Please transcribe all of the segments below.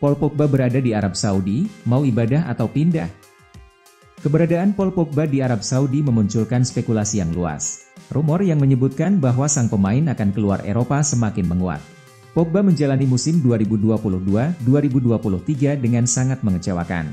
Paul Pogba berada di Arab Saudi, mau ibadah atau pindah? Keberadaan Paul Pogba di Arab Saudi memunculkan spekulasi yang luas. Rumor yang menyebutkan bahwa sang pemain akan keluar Eropa semakin menguat. Pogba menjalani musim 2022-2023 dengan sangat mengecewakan.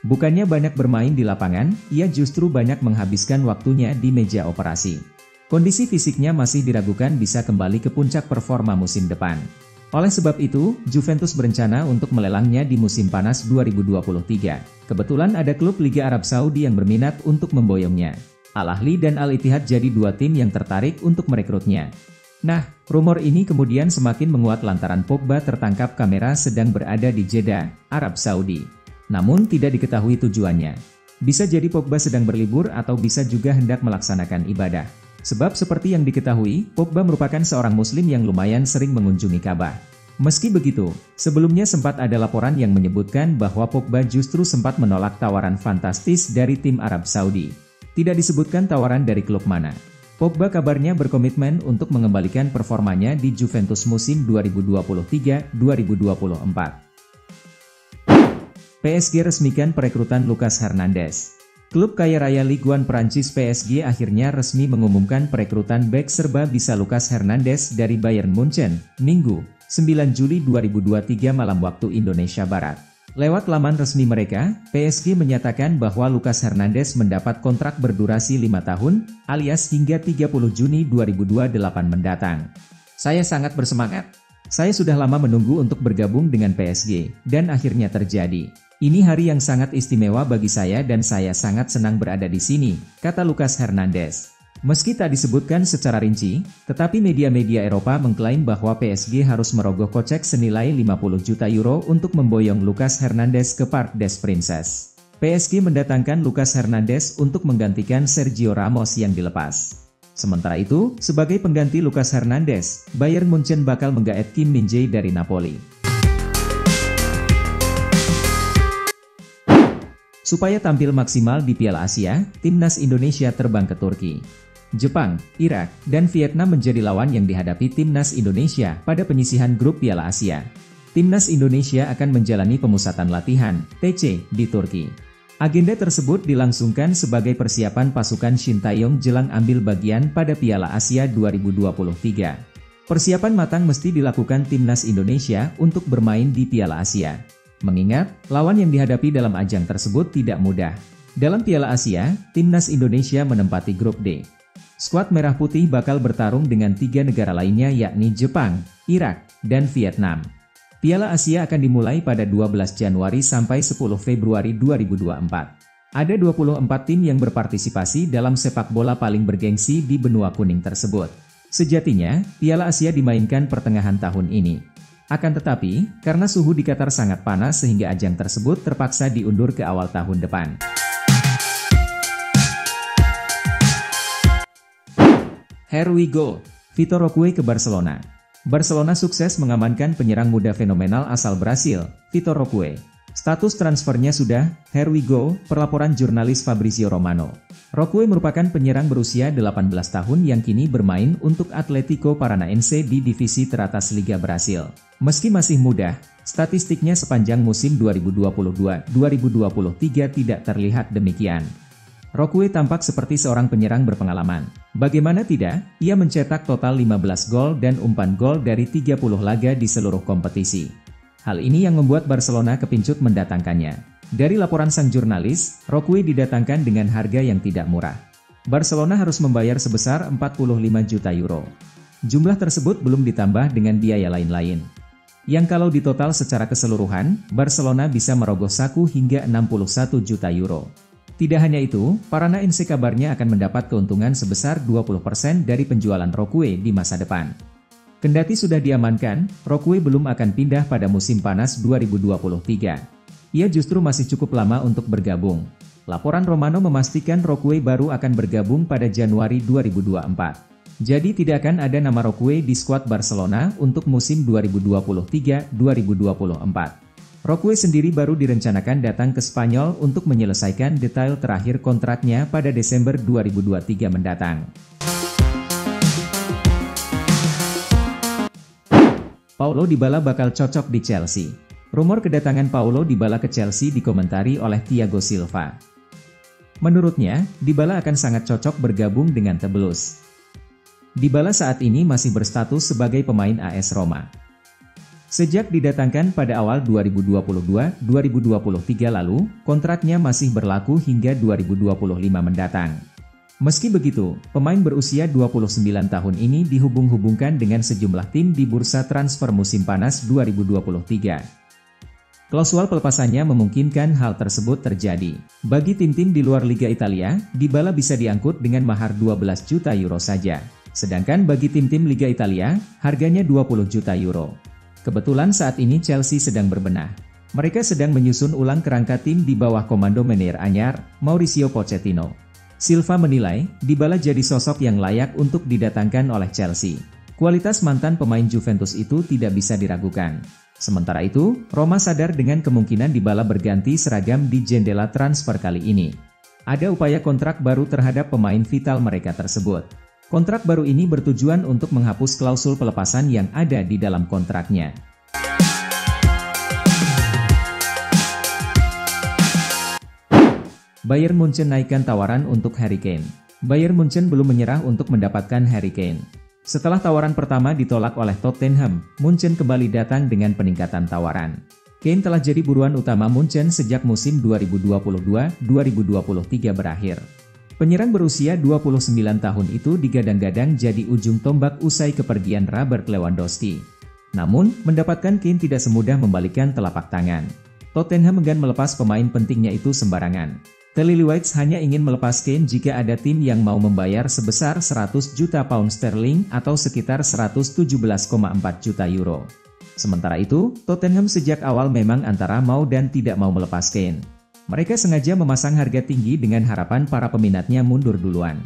Bukannya banyak bermain di lapangan, ia justru banyak menghabiskan waktunya di meja operasi. Kondisi fisiknya masih diragukan bisa kembali ke puncak performa musim depan. Oleh sebab itu, Juventus berencana untuk melelangnya di musim panas 2023. Kebetulan ada klub Liga Arab Saudi yang berminat untuk memboyongnya. Al Ahly dan Al Ittihad jadi dua tim yang tertarik untuk merekrutnya. Nah, rumor ini kemudian semakin menguat lantaran Pogba tertangkap kamera sedang berada di Jeddah, Arab Saudi. Namun tidak diketahui tujuannya. Bisa jadi Pogba sedang berlibur atau bisa juga hendak melaksanakan ibadah. Sebab seperti yang diketahui, Pogba merupakan seorang muslim yang lumayan sering mengunjungi Ka'bah. Meski begitu, sebelumnya sempat ada laporan yang menyebutkan bahwa Pogba justru sempat menolak tawaran fantastis dari tim Arab Saudi. Tidak disebutkan tawaran dari klub mana. Pogba kabarnya berkomitmen untuk mengembalikan performanya di Juventus musim 2023-2024. PSG resmikan perekrutan Lucas Hernandez. Klub kaya raya Ligue 1 Prancis PSG akhirnya resmi mengumumkan perekrutan bek serba bisa Lucas Hernandez dari Bayern Munchen, Minggu, 9 Juli 2023 malam waktu Indonesia Barat. Lewat laman resmi mereka, PSG menyatakan bahwa Lucas Hernandez mendapat kontrak berdurasi 5 tahun, alias hingga 30 Juni 2028 mendatang. Saya sangat bersemangat. Saya sudah lama menunggu untuk bergabung dengan PSG, dan akhirnya terjadi. Ini hari yang sangat istimewa bagi saya dan saya sangat senang berada di sini, kata Lucas Hernandez. Meski tak disebutkan secara rinci, tetapi media-media Eropa mengklaim bahwa PSG harus merogoh kocek senilai 50 juta euro untuk memboyong Lucas Hernandez ke Parc des Princes. PSG mendatangkan Lucas Hernandez untuk menggantikan Sergio Ramos yang dilepas. Sementara itu, sebagai pengganti Lucas Hernandez, Bayern Munchen bakal menggaet Kim Min-jae dari Napoli. Supaya tampil maksimal di Piala Asia, timnas Indonesia terbang ke Turki. Jepang, Irak, dan Vietnam menjadi lawan yang dihadapi timnas Indonesia pada penyisihan grup Piala Asia. Timnas Indonesia akan menjalani pemusatan latihan, TC, di Turki. Agenda tersebut dilangsungkan sebagai persiapan pasukan Shin Tae-yong jelang ambil bagian pada Piala Asia 2023. Persiapan matang mesti dilakukan timnas Indonesia untuk bermain di Piala Asia. Mengingat, lawan yang dihadapi dalam ajang tersebut tidak mudah. Dalam Piala Asia, timnas Indonesia menempati grup D. Skuad Merah Putih bakal bertarung dengan 3 negara lainnya yakni Jepang, Irak, dan Vietnam. Piala Asia akan dimulai pada 12 Januari sampai 10 Februari 2024. Ada 24 tim yang berpartisipasi dalam sepak bola paling bergengsi di benua kuning tersebut. Sejatinya, Piala Asia dimainkan pertengahan tahun ini. Akan tetapi, karena suhu di Qatar sangat panas sehingga ajang tersebut terpaksa diundur ke awal tahun depan. Here we go, Vitor Roque ke Barcelona. Barcelona sukses mengamankan penyerang muda fenomenal asal Brasil, Vitor Roque. Status transfernya sudah, here we go, perlaporan jurnalis Fabrizio Romano. Roque merupakan penyerang berusia 18 tahun yang kini bermain untuk Atlético Paranaense di divisi teratas Liga Brasil. Meski masih muda, statistiknya sepanjang musim 2022-2023 tidak terlihat demikian. Roque tampak seperti seorang penyerang berpengalaman. Bagaimana tidak, ia mencetak total 15 gol dan umpan gol dari 30 laga di seluruh kompetisi. Hal ini yang membuat Barcelona kepincut mendatangkannya. Dari laporan sang jurnalis, Roque didatangkan dengan harga yang tidak murah. Barcelona harus membayar sebesar 45 juta euro. Jumlah tersebut belum ditambah dengan biaya lain-lain. Yang kalau ditotal secara keseluruhan, Barcelona bisa merogoh saku hingga 61 juta euro. Tidak hanya itu, Paranaense kabarnya akan mendapat keuntungan sebesar 20% dari penjualan Roque di masa depan. Kendati sudah diamankan, Roque belum akan pindah pada musim panas 2023. Ia justru masih cukup lama untuk bergabung. Laporan Romano memastikan Roque baru akan bergabung pada Januari 2024. Jadi tidak akan ada nama Roque di skuad Barcelona untuk musim 2023-2024. Roque sendiri baru direncanakan datang ke Spanyol untuk menyelesaikan detail terakhir kontraknya pada Desember 2023 mendatang. Paulo Dybala bakal cocok di Chelsea. Rumor kedatangan Paulo Dybala ke Chelsea dikomentari oleh Thiago Silva. Menurutnya, Dybala akan sangat cocok bergabung dengan The Blues. Dybala saat ini masih berstatus sebagai pemain AS Roma. Sejak didatangkan pada awal 2022-2023 lalu, kontraknya masih berlaku hingga 2025 mendatang. Meski begitu, pemain berusia 29 tahun ini dihubung-hubungkan dengan sejumlah tim di bursa transfer musim panas 2023. Klausul pelepasannya memungkinkan hal tersebut terjadi. Bagi tim-tim di luar Liga Italia, Dybala bisa diangkut dengan mahar 12 juta euro saja. Sedangkan bagi tim-tim Liga Italia, harganya 20 juta euro. Kebetulan saat ini Chelsea sedang berbenah. Mereka sedang menyusun ulang kerangka tim di bawah komando manajer anyar, Mauricio Pochettino. Silva menilai, Dybala jadi sosok yang layak untuk didatangkan oleh Chelsea. Kualitas mantan pemain Juventus itu tidak bisa diragukan. Sementara itu, Roma sadar dengan kemungkinan Dybala berganti seragam di jendela transfer kali ini. Ada upaya kontrak baru terhadap pemain vital mereka tersebut. Kontrak baru ini bertujuan untuk menghapus klausul pelepasan yang ada di dalam kontraknya. Bayern Munchen naikkan tawaran untuk Harry Kane. Bayern Munchen belum menyerah untuk mendapatkan Harry Kane. Setelah tawaran pertama ditolak oleh Tottenham, Munchen kembali datang dengan peningkatan tawaran. Kane telah jadi buruan utama Munchen sejak musim 2022-2023 berakhir. Penyerang berusia 29 tahun itu digadang-gadang jadi ujung tombak usai kepergian Robert Lewandowski. Namun, mendapatkan Kane tidak semudah membalikkan telapak tangan. Tottenham enggan melepas pemain pentingnya itu sembarangan. The Lilywhites hanya ingin melepas Kane jika ada tim yang mau membayar sebesar 100 juta pound sterling atau sekitar 117,4 juta euro. Sementara itu, Tottenham sejak awal memang antara mau dan tidak mau melepas Kane. Mereka sengaja memasang harga tinggi dengan harapan para peminatnya mundur duluan.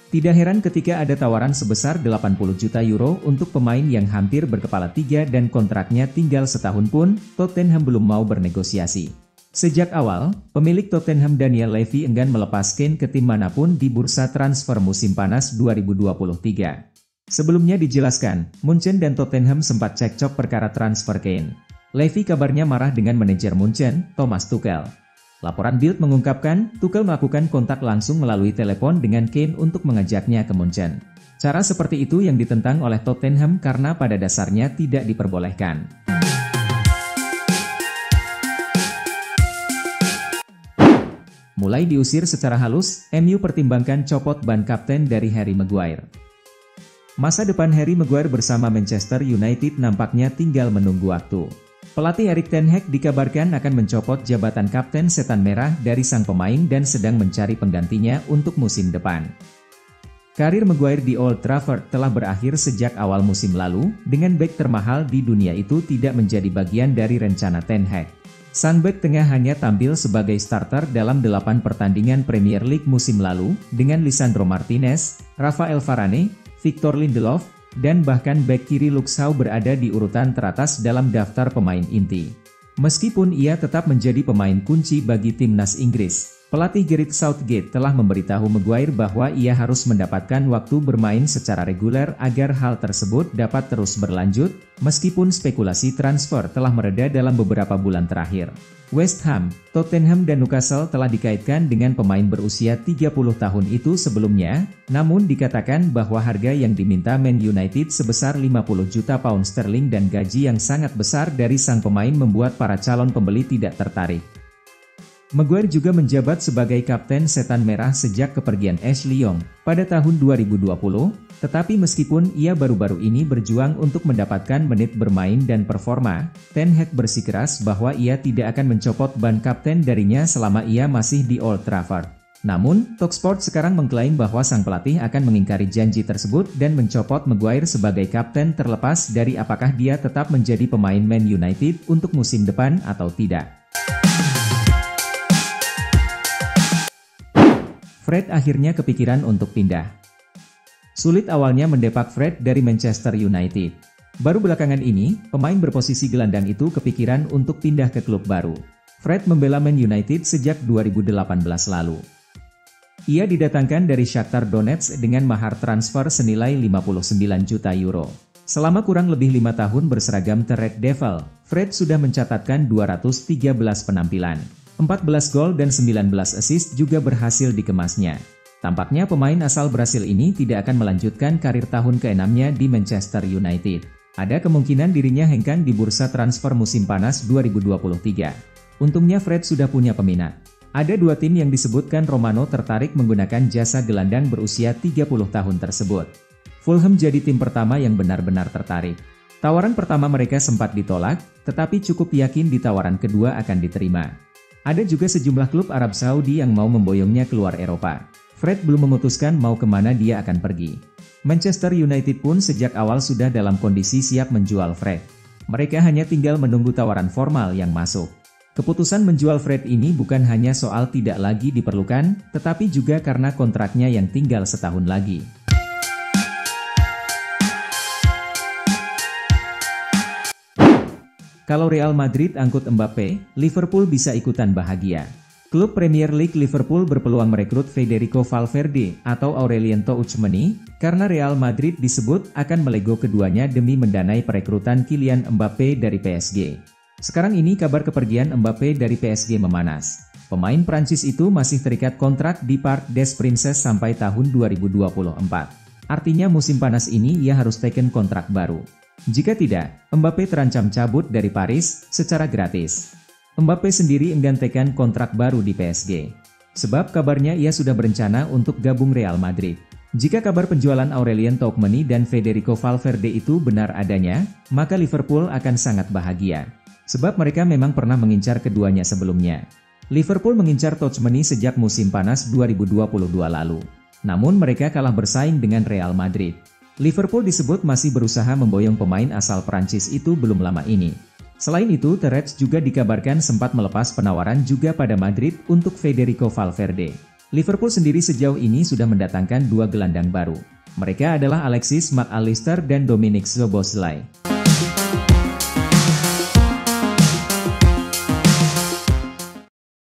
Tidak heran ketika ada tawaran sebesar 80 juta euro untuk pemain yang hampir berkepala tiga dan kontraknya tinggal setahun pun, Tottenham belum mau bernegosiasi. Sejak awal, pemilik Tottenham Daniel Levy enggan melepas Kane ke tim manapun di bursa transfer musim panas 2023. Sebelumnya dijelaskan, Munchen dan Tottenham sempat cekcok perkara transfer Kane. Levy kabarnya marah dengan manajer Munchen, Thomas Tuchel. Laporan Bild mengungkapkan, Tuchel melakukan kontak langsung melalui telepon dengan Kane untuk mengajaknya ke Munchen. Cara seperti itu yang ditentang oleh Tottenham karena pada dasarnya tidak diperbolehkan. Mulai diusir secara halus, MU pertimbangkan copot ban kapten dari Harry Maguire. Masa depan Harry Maguire bersama Manchester United nampaknya tinggal menunggu waktu. Pelatih Erik ten Hag dikabarkan akan mencopot jabatan kapten setan merah dari sang pemain dan sedang mencari penggantinya untuk musim depan. Karir Maguire di Old Trafford telah berakhir sejak awal musim lalu, dengan bek termahal di dunia itu tidak menjadi bagian dari rencana ten Hag. Sang bek tengah hanya tampil sebagai starter dalam 8 pertandingan Premier League musim lalu, dengan Lisandro Martinez, Rafael Varane, Victor Lindelof, dan bahkan bek kiri Luke Shaw berada di urutan teratas dalam daftar pemain inti. Meskipun ia tetap menjadi pemain kunci bagi timnas Inggris, pelatih Gareth Southgate telah memberitahu Maguire bahwa ia harus mendapatkan waktu bermain secara reguler agar hal tersebut dapat terus berlanjut, meskipun spekulasi transfer telah mereda dalam beberapa bulan terakhir. West Ham, Tottenham dan Newcastle telah dikaitkan dengan pemain berusia 30 tahun itu sebelumnya, namun dikatakan bahwa harga yang diminta Man United sebesar 50 juta pound sterling dan gaji yang sangat besar dari sang pemain membuat para calon pembeli tidak tertarik. Maguire juga menjabat sebagai kapten setan merah sejak kepergian Ashley Young pada tahun 2020, tetapi meskipun ia baru-baru ini berjuang untuk mendapatkan menit bermain dan performa, Ten Hag bersikeras bahwa ia tidak akan mencopot ban kapten darinya selama ia masih di Old Trafford. Namun, Talksport sekarang mengklaim bahwa sang pelatih akan mengingkari janji tersebut dan mencopot Maguire sebagai kapten terlepas dari apakah dia tetap menjadi pemain Man United untuk musim depan atau tidak. Fred akhirnya kepikiran untuk pindah. Sulit awalnya mendepak Fred dari Manchester United. Baru belakangan ini, pemain berposisi gelandang itu kepikiran untuk pindah ke klub baru. Fred membela Man United sejak 2018 lalu. Ia didatangkan dari Shakhtar Donetsk dengan mahar transfer senilai 59 juta euro. Selama kurang lebih 5 tahun berseragam The Red Devil, Fred sudah mencatatkan 213 penampilan. 14 gol dan 19 assist juga berhasil dikemasnya. Tampaknya pemain asal Brasil ini tidak akan melanjutkan karir tahun ke-6-nya di Manchester United. Ada kemungkinan dirinya hengkang di bursa transfer musim panas 2023. Untungnya Fred sudah punya peminat. Ada 2 tim yang disebutkan Romano tertarik menggunakan jasa gelandang berusia 30 tahun tersebut. Fulham jadi tim pertama yang benar-benar tertarik. Tawaran pertama mereka sempat ditolak, tetapi cukup yakin di tawaran kedua akan diterima. Ada juga sejumlah klub Arab Saudi yang mau memboyongnya keluar Eropa. Fred belum memutuskan mau kemana dia akan pergi. Manchester United pun sejak awal sudah dalam kondisi siap menjual Fred. Mereka hanya tinggal menunggu tawaran formal yang masuk. Keputusan menjual Fred ini bukan hanya soal tidak lagi diperlukan, tetapi juga karena kontraknya yang tinggal setahun lagi. Kalau Real Madrid angkut Mbappe, Liverpool bisa ikutan bahagia. Klub Premier League Liverpool berpeluang merekrut Federico Valverde atau Aurelien Tchouameni, karena Real Madrid disebut akan melego keduanya demi mendanai perekrutan Kylian Mbappe dari PSG. Sekarang ini kabar kepergian Mbappe dari PSG memanas. Pemain Prancis itu masih terikat kontrak di Parc des Princes sampai tahun 2024. Artinya musim panas ini ia harus teken kontrak baru. Jika tidak, Mbappe terancam cabut dari Paris secara gratis. Mbappe sendiri enggan tekan kontrak baru di PSG. Sebab kabarnya ia sudah berencana untuk gabung Real Madrid. Jika kabar penjualan Aurelien Tchouameni dan Federico Valverde itu benar adanya, maka Liverpool akan sangat bahagia. Sebab mereka memang pernah mengincar keduanya sebelumnya. Liverpool mengincar Tchouameni sejak musim panas 2022 lalu. Namun mereka kalah bersaing dengan Real Madrid. Liverpool disebut masih berusaha memboyong pemain asal Prancis itu belum lama ini. Selain itu, The Reds juga dikabarkan sempat melepas penawaran juga pada Madrid untuk Federico Valverde. Liverpool sendiri sejauh ini sudah mendatangkan 2 gelandang baru. Mereka adalah Alexis Mac Allister dan Dominic Szoboszlai.